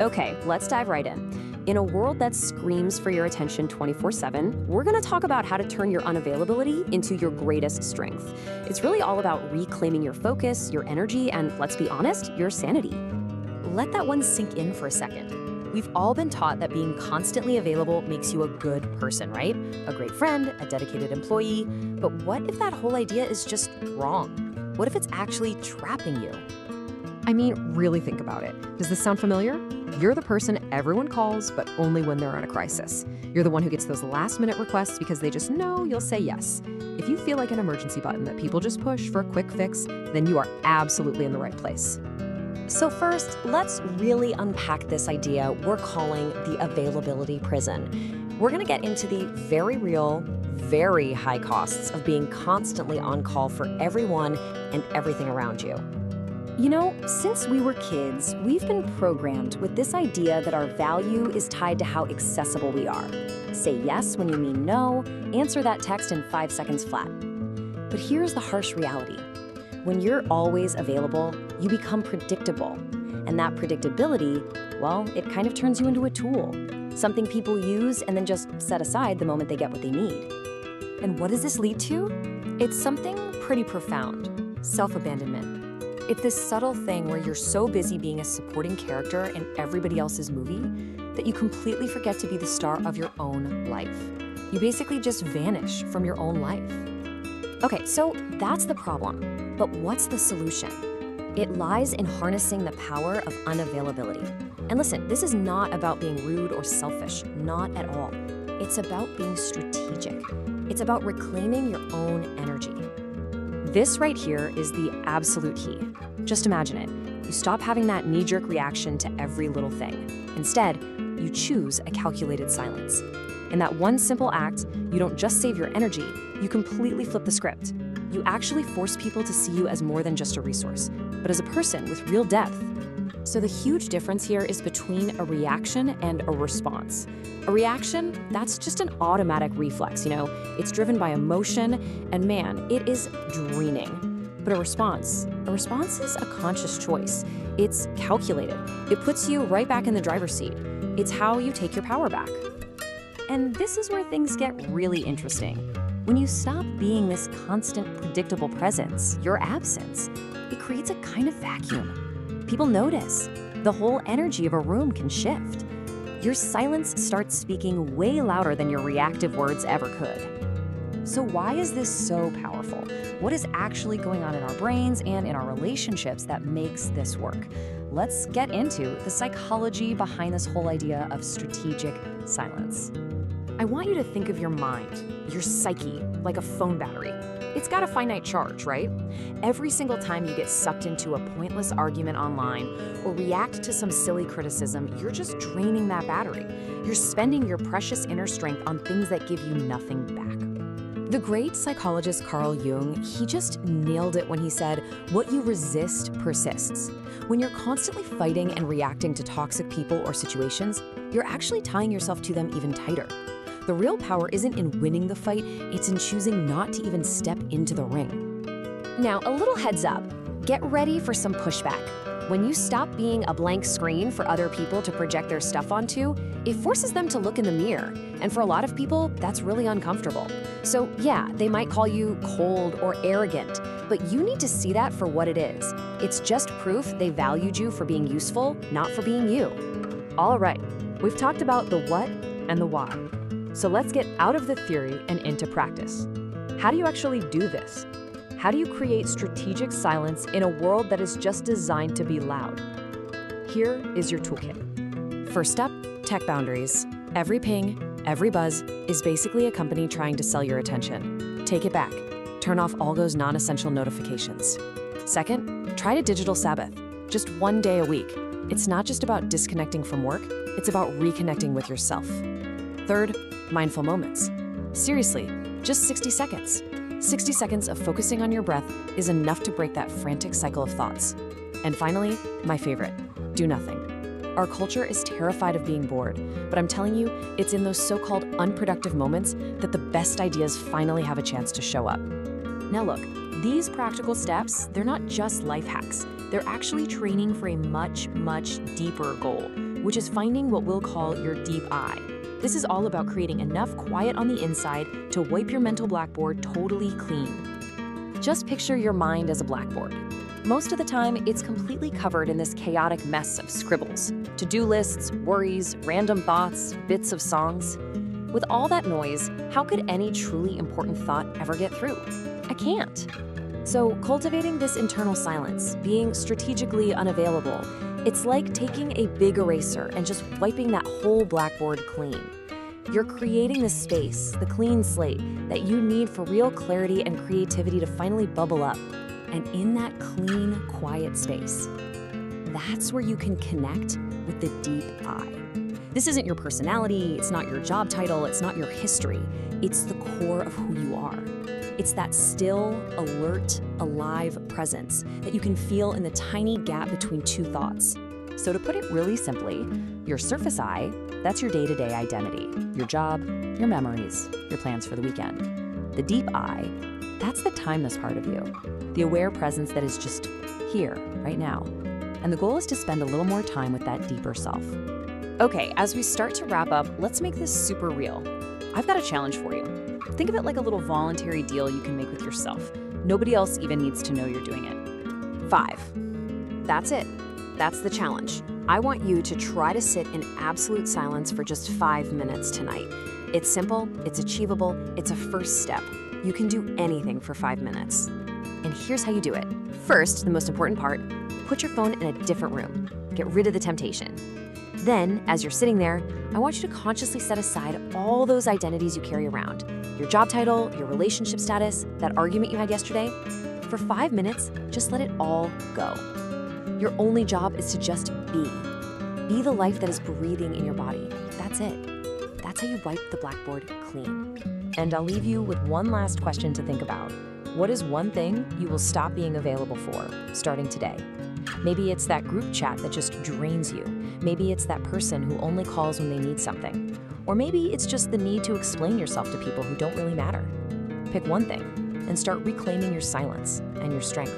Okay, let's dive right in. In a world that screams for your attention 24/7, we're going to talk about how to turn your unavailability into your greatest strength. It's really all about reclaiming your focus, your energy, and let's be honest, your sanity. Let that one sink in for a second. We've all been taught that being constantly available makes you a good person, right? A great friend, a dedicated employee. But what if that whole idea is just wrong? What if it's actually trapping you? I mean, really think about it. Does this sound familiar? You're the person everyone calls, but only when they're in a crisis. You're the one who gets those last-minute requests because they just know you'll say yes. If you feel like an emergency button that people just push for a quick fix, then you are absolutely in the right place. So first, let's really unpack this idea we're calling the availability prison. We're going to get into the very real, very high costs of being constantly on call for everyone and everything around you. You know, since we were kids, we've been programmed with this idea that our value is tied to how accessible we are. Say yes when you mean no, answer that text in 5 seconds flat. But here's the harsh reality. When you're always available, you become predictable. And that predictability, well, it kind of turns you into a tool, something people use and then just set aside the moment they get what they need. And what does this lead to? It's something pretty profound: self-abandonment. It's this subtle thing where you're so busy being a supporting character in everybody else's movie that you completely forget to be the star of your own life. You basically just vanish from your own life. Okay, so that's the problem. But what's the solution? It lies in harnessing the power of unavailability. And listen, this is not about being rude or selfish, not at all. It's about being strategic. It's about reclaiming your own energy. This right here is the absolute key. Just imagine it. You stop having that knee-jerk reaction to every little thing. Instead, you choose a calculated silence. In that one simple act, you don't just save your energy, you completely flip the script. You actually force people to see you as more than just a resource, but as a person with real depth. So the huge difference here is between a reaction and a response. A reaction, that's just an automatic reflex, It's driven by emotion, and man, it is draining. But a response is a conscious choice. It's calculated. It puts you right back in the driver's seat. It's how you take your power back. And this is where things get really interesting. When you stop being this constant, predictable presence, your absence, it creates a kind of vacuum. People notice. The whole energy of a room can shift. Your silence starts speaking way louder than your reactive words ever could. So why is this so powerful? What is actually going on in our brains and in our relationships that makes this work? Let's get into the psychology behind this whole idea of strategic silence. I want you to think of your mind, your psyche, like a phone battery. It's got a finite charge, right? Every single time you get sucked into a pointless argument online or react to some silly criticism, you're just draining that battery. You're spending your precious inner strength on things that give you nothing back. The great psychologist Carl Jung, he just nailed it when he said, "What you resist persists." When you're constantly fighting and reacting to toxic people or situations, you're actually tying yourself to them even tighter. The real power isn't in winning the fight, it's in choosing not to even step into the ring. Now, a little heads up. Get ready for some pushback. When you stop being a blank screen for other people to project their stuff onto, it forces them to look in the mirror. And for a lot of people, that's really uncomfortable. So yeah, they might call you cold or arrogant, but you need to see that for what it is. It's just proof they valued you for being useful, not for being you. All right, we've talked about the what and the why. So let's get out of the theory and into practice. How do you actually do this? How do you create strategic silence in a world that is just designed to be loud? Here is your toolkit. First up, tech boundaries. Every ping, every buzz is basically a company trying to sell your attention. Take it back. Turn off all those non-essential notifications. Second, try to digital Sabbath. Just one day a week. It's not just about disconnecting from work, it's about reconnecting with yourself. Third, mindful moments. Seriously, just 60 seconds. 60 seconds of focusing on your breath is enough to break that frantic cycle of thoughts. And finally, my favorite, do nothing. Our culture is terrified of being bored, but I'm telling you, it's in those so-called unproductive moments that the best ideas finally have a chance to show up. Now look, these practical steps, they're not just life hacks. They're actually training for a much, much deeper goal, which is finding what we'll call your deep I. This is all about creating enough quiet on the inside to wipe your mental blackboard totally clean. Just picture your mind as a blackboard. Most of the time, it's completely covered in this chaotic mess of scribbles, to-do lists, worries, random thoughts, bits of songs. With all that noise, how could any truly important thought ever get through? I can't. So cultivating this internal silence, being strategically unavailable, it's like taking a big eraser and just wiping that whole blackboard clean. You're creating the space, the clean slate, that you need for real clarity and creativity to finally bubble up. And in that clean, quiet space, that's where you can connect with the deep I. This isn't your personality, it's not your job title, it's not your history. It's the core of who you are. It's that still, alert, alive presence that you can feel in the tiny gap between two thoughts. So to put it really simply, your surface I, that's your day-to-day identity, your job, your memories, your plans for the weekend. The deep I, that's the timeless part of you, the aware presence that is just here, right now. And the goal is to spend a little more time with that deeper self. Okay, as we start to wrap up, let's make this super real. I've got a challenge for you. Think of it like a little voluntary deal you can make with yourself. Nobody else even needs to know you're doing it. 5. That's it. That's the challenge. I want you to try to sit in absolute silence for just 5 minutes tonight. It's simple, it's achievable, it's a first step. You can do anything for 5 minutes. And here's how you do it. First, the most important part, put your phone in a different room. Get rid of the temptation. Then, as you're sitting there, I want you to consciously set aside all those identities you carry around. Your job title, your relationship status, that argument you had yesterday. For 5 minutes, just let it all go. Your only job is to just be. Be the life that is breathing in your body. That's it. That's how you wipe the blackboard clean. And I'll leave you with one last question to think about. What is one thing you will stop being available for, starting today? Maybe it's that group chat that just drains you. Maybe it's that person who only calls when they need something. Or maybe it's just the need to explain yourself to people who don't really matter. Pick one thing and start reclaiming your silence and your strength.